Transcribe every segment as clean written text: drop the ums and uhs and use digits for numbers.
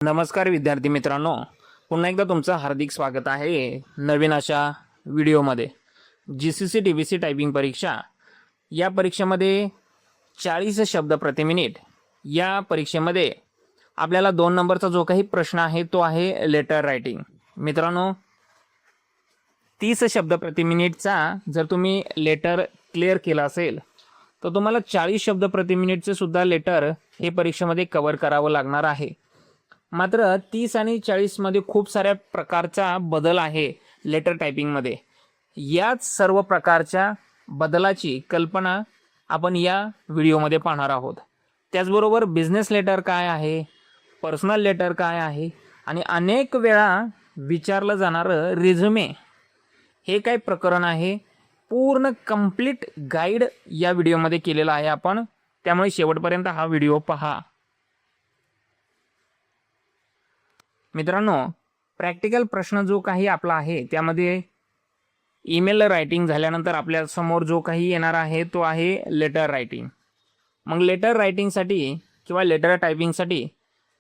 नमस्कार विद्यार्थी मित्रांनो, पुन्हा एकदा तुमचं हार्दिक स्वागत आहे नवीन अशा व्हिडिओमध्ये। GCC TBC टायपिंग परीक्षा या परीक्षेमध्ये 40 शब्द प्रति मिनिट या परीक्षेमध्ये आपल्याला 2 नंबरचा जो काही प्रश्न आहे तो आहे लेटर रायटिंग। मित्रांनो, 30 शब्द प्रति मिनिटचा जर तुम्ही लेटर क्लिअर केला असेल तर तुम्हाला 40 शब्द प्रति मिनिटचे सुद्धा लेटर हे परीक्षेमध्ये कव्हर करावं लागणार आहे। मात्र 30 आणि 40 मध्ये खूप साऱ्या प्रकारचा बदल आहे लेटर टायपिंगमध्ये। याच सर्व प्रकारच्या बदलाची कल्पना आपण या व्हिडिओमध्ये पाहणार आहोत। त्याचबरोबर बिझनेस लेटर काय आहे, पर्सनल लेटर काय आहे आणि अनेक वेळा विचारलं जाणारं रिझ्युमे हे काय प्रकरण आहे, पूर्ण कंप्लीट गाईड या व्हिडिओमध्ये केलेला आहे आपण। त्यामुळे शेवटपर्यंत हा व्हिडिओ पहा। मित्रांनो, प्रॅक्टिकल प्रश्न जो काही आपला आहे त्यामध्ये ईमेल रायटिंग झाल्यानंतर आपल्या समोर जो काही येणार आहे तो आहे लेटर रायटिंग। मग लेटर रायटिंगसाठी किंवा लेटर टायपिंगसाठी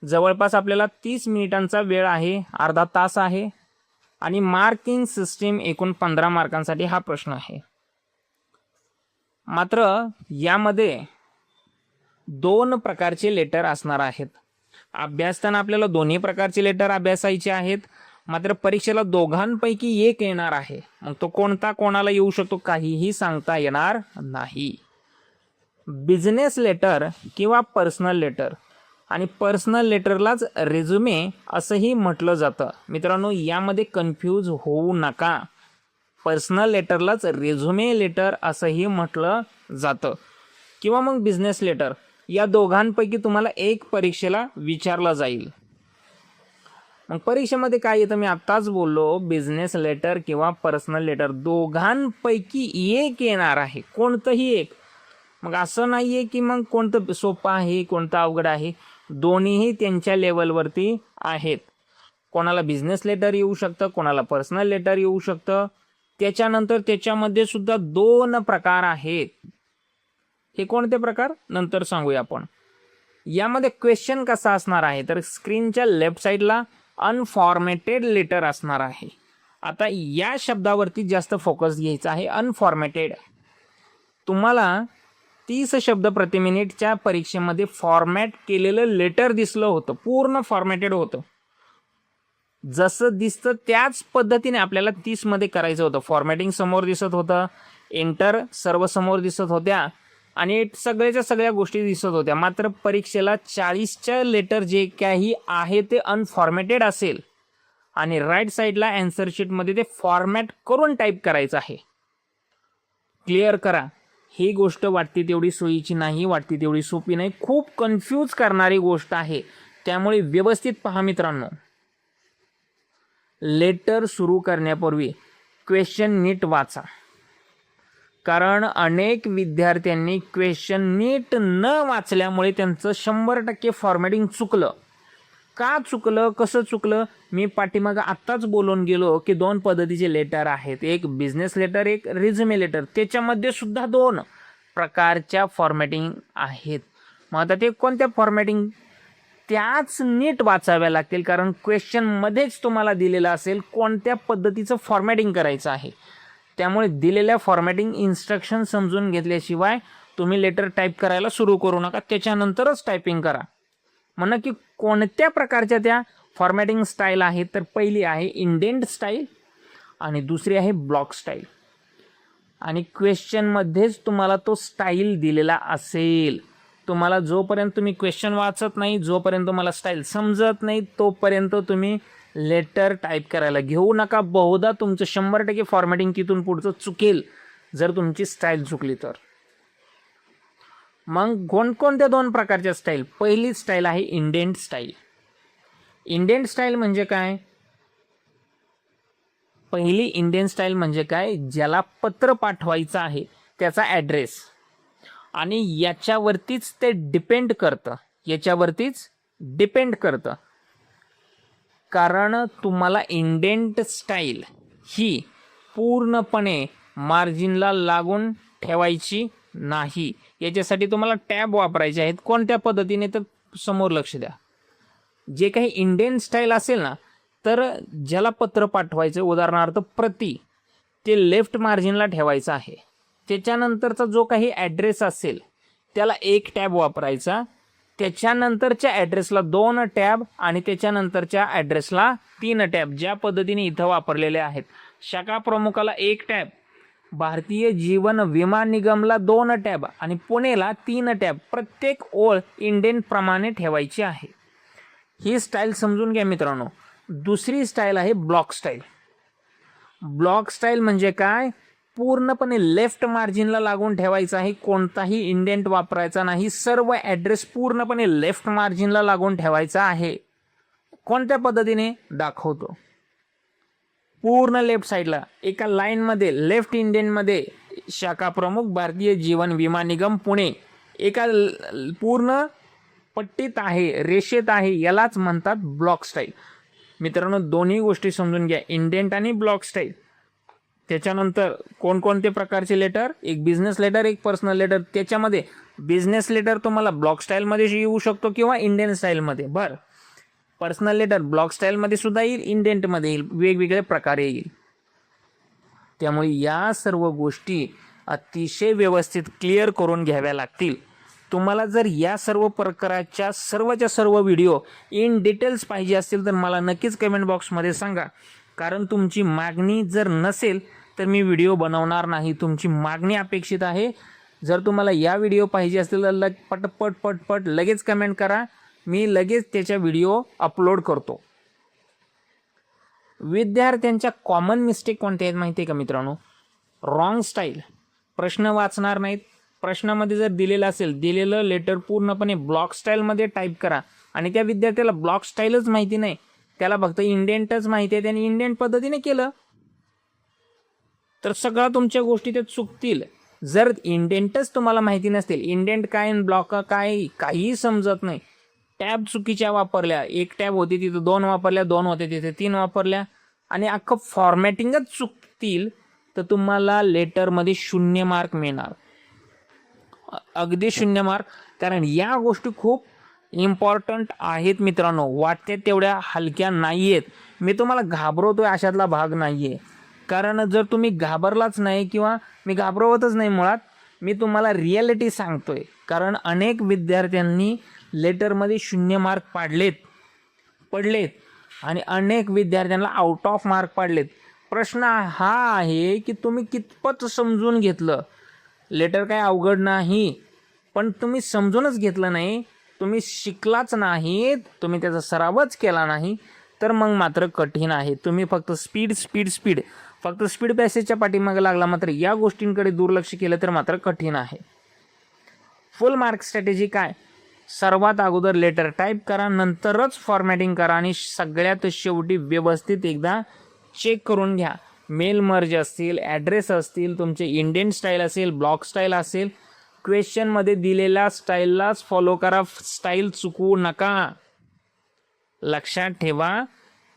जवळपास आपल्याला 30 मिनिटांचा वेळ आहे, अर्धा तास आहे आणि मार्किंग सिस्टीम एकूण 15 मार्कांसाठी हा प्रश्न आहे। मात्र यामध्ये 2 प्रकारचे लेटर असणार आहेत। अभ्यासताना आपल्याला दोन्ही प्रकारचे लेटर अभ्यासायचे आहेत, मात्र परीक्षेला दोघांपैकी एक येणार आहे। मग तो कोणता कोणाला येऊ शकतो काहीही सांगता येणार नाही। बिझनेस लेटर किंवा पर्सनल लेटर, आणि पर्सनल लेटरलाच रिझ्युमे असंही म्हटलं जातं। मित्रांनो, यामध्ये कन्फ्यूज होऊ नका। पर्सनल लेटरलाच रिझ्युमे लेटर असंही म्हटलं जातं किंवा मग बिझनेस लेटर, या दोघांपैकी तुम्हाला एक परीक्षेला विचारलं जाईल। मग परीक्षेमध्ये काय येतं मी आत्ताच बोललो, बिझनेस लेटर किंवा पर्सनल लेटर दोघांपैकी एक येणार आहे, कोणतंही एक। मग असं नाही आहे की मग कोणतं सोपं आहे कोणतं अवघड आहे, दोन्हीही त्यांच्या लेवलवरती आहेत। कोणाला बिझनेस लेटर येऊ शकतं, कोणाला पर्सनल लेटर येऊ शकतं। त्याच्यानंतर त्याच्यामध्ये सुद्धा 2 प्रकार आहेत। हे कोणते प्रकार नंतर सांगूया आपण। यामध्ये क्वेश्चन कसा असणार आहे तर स्क्रीनच्या लेफ्ट साईडला अनफॉर्मॅटेड लेटर असणार आहे। आता या शब्दावरती जास्त फोकस घ्यायचा आहे, अनफॉर्मॅटेड। तुम्हाला 30 शब्द प्रति मिनिटच्या परीक्षेमध्ये फॉर्मॅट केलेलं लेटर दिसलं होतं, पूर्ण फॉर्मॅटेड होतं। जसं दिसतं त्याच पद्धतीने आपल्याला 30 मध्ये करायचं होतं। फॉर्मॅटिंग समोर दिसत होतं, एंटर सर्व समोर दिसत होत्या आणि सगळ्याच्या सगळ्या गोष्टी दिसत होत्या। मात्र परीक्षेला 40च्या लेटर जे काही आहे ते अनफॉर्मॅटेड असेल आणि राईट साईडला आन्सर शीटमध्ये ते फॉर्मॅट करून टाईप करायचं आहे। क्लिअर करा, ही गोष्ट वाटते तेवढी सोयीची नाही, वाटते तेवढी सोपी नाही, खूप कन्फ्यूज करणारी गोष्ट आहे। त्यामुळे व्यवस्थित पहा मित्रांनो। लेटर सुरू करण्यापूर्वी क्वेश्चन नीट वाचा, कारण अनेक विद्यार्थ्यांनी क्वेश्चन नीट न वाचल्यामुळे त्यांचं 100% फॉर्मॅटिंग चुकलं। का चुकलं, कसं चुकलं, मी पाठीमागं आत्ताच बोलून गेलो की 2 पद्धतीचे लेटर आहेत, एक बिझनेस लेटर, एक रिझ्युमे लेटर। त्याच्यामध्ये सुद्धा 2 प्रकारच्या फॉर्मॅटिंग आहेत। मग आता ते कोणत्या फॉर्मॅटिंग त्याच नीट वाचाव्या लागतील, कारण क्वेश्चनमध्येच तुम्हाला दिलेलं असेल कोणत्या पद्धतीचं फॉर्मॅटिंग करायचं आहे। त्यामुळे दिलेल्या फॉर्मॅटिंग इन्स्ट्रक्शन समजून घेतल्याशिवाय तुम्ही लेटर टाईप करायला सुरू करू नका, त्याच्यानंतरच टायपिंग करा। मग नक्की कोणत्या प्रकारच्या त्या फॉर्मॅटिंग स्टाईल आहेत तर पहिली आहे इंडेंट स्टाईल आणि दुसरी आहे ब्लॉक स्टाईल। आणि क्वेश्चनमध्येच तुम्हाला तो स्टाईल दिलेला असेल। तुम्हाला जोपर्यंत तुम्ही क्वेश्चन वाचत नाही, जोपर्यंत तुम्हाला स्टाईल समजत नाही, तोपर्यंत तुम्ही लेटर टाईप करायला घेऊ नका। बहुधा तुमचं 100% फॉर्मॅटिंग तिथून पुढचं चुकेल जर तुमची स्टाईल चुकली तर। मग कोणकोणत्या 2 प्रकारच्या स्टाईल, पहिली स्टाईल आहे इंडेंट स्टाईल। इंडेंट स्टाईल म्हणजे काय, पहिली इंडेंट स्टाईल म्हणजे काय, ज्याला पत्र पाठवायचं आहे त्याचा ॲड्रेस आणि याच्यावरतीच ते डिपेंड करतं, याच्यावरतीच डिपेंड करतं। कारण तुम्हाला इंडेंट स्टाईल ही पूर्णपणे मार्जिनला लागून ठेवायची नाही। याच्यासाठी तुम्हाला टॅब वापरायचे आहेत। कोणत्या पद्धतीने तर समोर लक्ष द्या। जे काही इंडियन स्टाईल असेल ना, तर ज्याला पत्र पाठवायचं उदाहरणार्थ प्रति, ते लेफ्ट मार्जिनला ठेवायचं आहे. त्याच्यानंतरचा जो काही ॲड्रेस असेल त्याला 1 टॅब वापरायचा, त्याच्यानंतरच्या ॲड्रेसला 2 टॅब आणि त्याच्यानंतरच्या ॲड्रेसला 3 टॅब, ज्या पद्धतीने इथं वापरलेले आहेत. शाखा प्रमुखाला 1 टॅब, भारतीय जीवन विमा निगमला 2 टॅब आणि पुणेला 3 टॅब, प्रत्येक ओळ इंडियन प्रमाणे ठेवायची आहे. ही स्टाईल समजून घ्या मित्रांनो. दुसरी स्टाईल आहे ब्लॉक स्टाईल. ब्लॉक स्टाईल म्हणजे काय, पूर्णपणे लेफ्ट मार्जिनला लागून ठेवायचं आहे, कोणताही इंडेंट वापरायचा नाही, सर्व ॲड्रेस पूर्णपणे लेफ्ट मार्जिनला लागून ठेवायचा आहे. कोणत्या पद्धतीने दाखवतो. पूर्ण लेफ्ट साईडला एका लाईनमध्ये लेफ्ट इंडियनमध्ये शाखा प्रमुख भारतीय जीवन विमा निगम पुणे एका पूर्ण पट्टीत आहे, रेषेत आहे, यालाच म्हणतात ब्लॉक स्टाईल. मित्रांनो दोन्ही गोष्टी समजून घ्या, इंडेंट आणि ब्लॉक स्टाईल. त्याच्यानंतर कोणकोणते प्रकारचे लेटर, एक बिझनेस लेटर, एक पर्सनल लेटर. त्याच्यामध्ये बिझनेस लेटर तुम्हाला ब्लॉक स्टाईलमध्ये येऊ शकतो किंवा इंडियन स्टाईलमध्ये. बरं, पर्सनल लेटर ब्लॉक स्टाईलमध्ये सुद्धा येईल, इंडेंटमध्ये येईल, वेगवेगळे प्रकारे येईल. त्यामुळे या सर्व गोष्टी अतिशय व्यवस्थित क्लिअर करून घ्याव्या लागतील. तुम्हाला जर या सर्व प्रकाराच्या सर्वच्या सर्व व्हिडिओ इन डिटेल्स पाहिजे असतील तर मला नक्कीच कमेंट बॉक्समध्ये सांगा, कारण तुमची मागणी जर नसेल तर मी व्हिडिओ बनवणार नाही. तुमची मागणी अपेक्षित आहे. जर तुम्हाला या व्हिडिओ पाहिजे असतील तर पटपट लगेच कमेंट करा, मी लगेच त्याच्या व्हिडिओ अपलोड करतो. विद्यार्थ्यांच्या कॉमन मिस्टेक कोणत्या आहेत माहिती आहे का मित्रांनो. रॉंग स्टाईल, प्रश्न वाचणार नाहीत. प्रश्नामध्ये जर दिलेलं असेल, दिलेलं लेटर पूर्णपणे ब्लॉक स्टाईलमध्ये टाईप करा आणि त्या विद्यार्थ्याला ब्लॉक स्टाईलच माहिती नाही, त्याला फक्त इंडेंटच माहिती आहे, त्याने इंडेंट पद्धतीने केलं तर सगळ्या तुमच्या गोष्टी त्यात चुकतील. जर इंडेंटच तुम्हाला माहिती नसतील, इंडेंट काय ब्लॉक काय काही समजत नाही, टॅब चुकीच्या वापरल्या, 1 टॅब होती तिथं 2 वापरल्या, 2 होते तिथे 3 वापरल्या आणि अख्खं फॉर्मॅटिंगच चुकतील तर तुम्हाला लेटरमध्ये 0 मार्क मिळणार, अगदी 0 मार्क. कारण या गोष्टी खूप इम्पॉर्टंट आहेत मित्रांनो, वाटते तेवढ्या हलक्या नाही आहेत. मी तुम्हाला घाबरवतोय अशातला भाग नाही आहे, कारण जर तुम्ही घाबरलाच नाही किंवा मी घाबरवतच नाही, मुळात मी तुम्हाला रिॲलिटी सांगतोय. कारण अनेक विद्यार्थ्यांनी लेटरमध्ये 0 मार्क पडलेत आणि अनेक विद्यार्थ्यांना आउट ऑफ मार्क पडलेत. प्रश्न हा आहे की तुम्ही कितपत समजून घेतलं. लेटर काय अवघड नाही, पण तुम्ही समजूनच घेतलं नाही, तुम्ही शिकलाच नाही, तुम्ही त्याचा सरावच केला नाही, तर मग मात्र कठीण आहे. तुम्ही फक्त स्पीड फक्त स्पीड पॅसेजच्या पाठीमागे लागला, मात्र या गोष्टींकडे दुर्लक्ष केलं तर मात्र कठीण आहे. फुल मार्क स्ट्रॅटेजी काय, सर्वात अगोदर लेटर टाईप करा, नंतरच फॉर्मॅटिंग करा आणि सगळ्यात शेवटी व्यवस्थित एकदा चेक करून घ्या. मेल मर्ज असतील, ॲड्रेस असतील, तुमचे इंडियन स्टाईल असेल, ब्लॉक स्टाईल असेल, क्वेश्चनमध्ये दिलेल्या स्टाईललाच फॉलो करा, स्टाईल चुकवू नका. लक्षात ठेवा,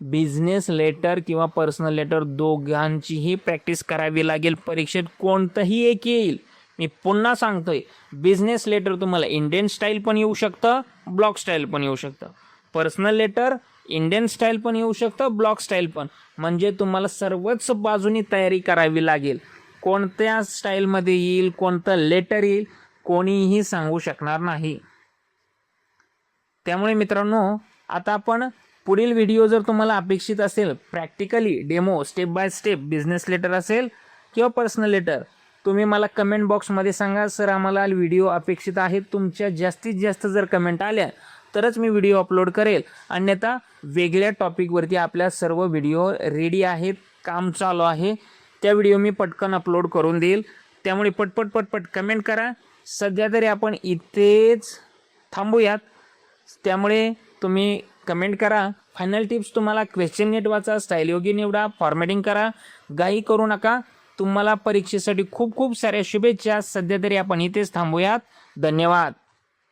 बिझनेस लेटर किंवा पर्सनल लेटर दोघांचीही प्रॅक्टिस करावी लागेल. परीक्षेत कोणतंही एक येईल. मी पुन्हा सांगतोय, बिझनेस लेटर तुम्हाला इंडियन स्टाईल पण येऊ शकतं, ब्लॉक स्टाईल पण येऊ शकतं. पर्सनल लेटर इंडियन स्टाईल पण येऊ शकतं, ब्लॉक स्टाईल पण. म्हणजे तुम्हाला सर्वच बाजूनी तयारी करावी लागेल. कोणत्या स्टाईलमध्ये येईल, कोणतं लेटर येईल, कोणीही सांगू शकणार नाही. त्यामुळे मित्रांनो, आता आपण पुढील व्हिडिओ जर तुम्हाला अपेक्षित असेल, practically demo step by step, business letter असेल किंवा पर्सनल लेटर, तुम्ही मला कमेंट बॉक्समध्ये सांगा, सर आम्हाला व्हिडिओ अपेक्षित आहेत. तुमच्या जास्तीत जास्त जर कमेंट आल्या तरच मी व्हिडिओ अपलोड करेल, अन्यथा वेगळ्या टॉपिकवरती आपल्या सर्व व्हिडिओ रेडी आहेत, काम चालू आहे, त्या व्हिडिओ मी पटकन अपलोड करून देईल. त्यामुळे पटपट कमेंट करा. सध्या तरी आपण इथेच थांबूयात. त्यामुळे तुम्ही कमेंट करा. फायनल टिप्स तुम्हाला, क्वेश्चन नीट वाचा, स्टाईल योग्य निवडा, फॉर्मॅटिंग करा, घाई करू नका. तुम्हाला परीक्षेसाठी खूप साऱ्या शुभेच्छा. सध्या तरी आपण इथेच थांबूयात. धन्यवाद.